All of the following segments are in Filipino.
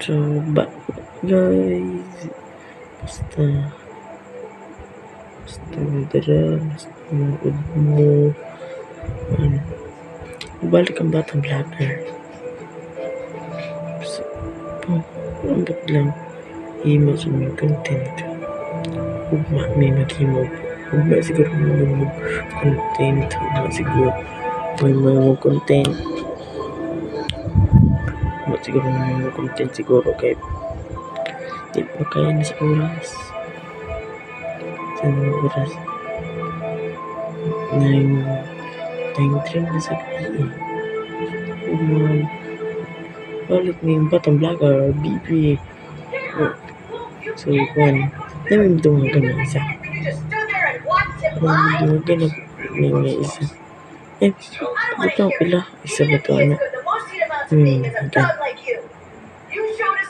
So, guys, basta dara, basta manood mo. Ano, balik ang batang vlogger. So, ambot lang, himo sa mga content. Ugma, may maghimo. Ugma siguro mo content. Ugma siguro may mga content. Ugma siguro may mga content siguro kay di pa kaya na sa oras. Sa oras. 9:03 na sa gabi. Balik na yung batang vlogger, BB. So, kung namin dumagan na isa. Dumagan na may isa. Ito pala. Isa ba ito? Ano?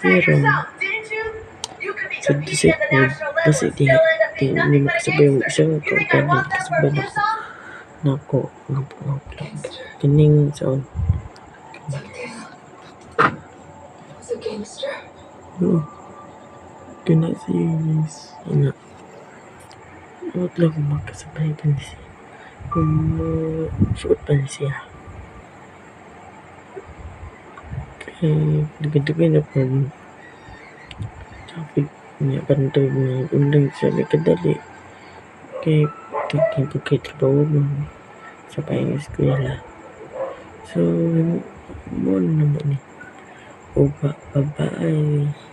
Pero, sa disipod, kasi di makasabay yung isang kampanan. Kasabay na ako. Kining sound. Was a gangster? Oo. Kena series. Anak. Huwag lang makasabay pa niya. Suot pa siya. Kaya, dugay na po. Traffic niya kanto na undang siya may kadali. Kaya, pagkatrabaho mo sa pahing eskwela. So, mo naman eh. O ba, bye-bye.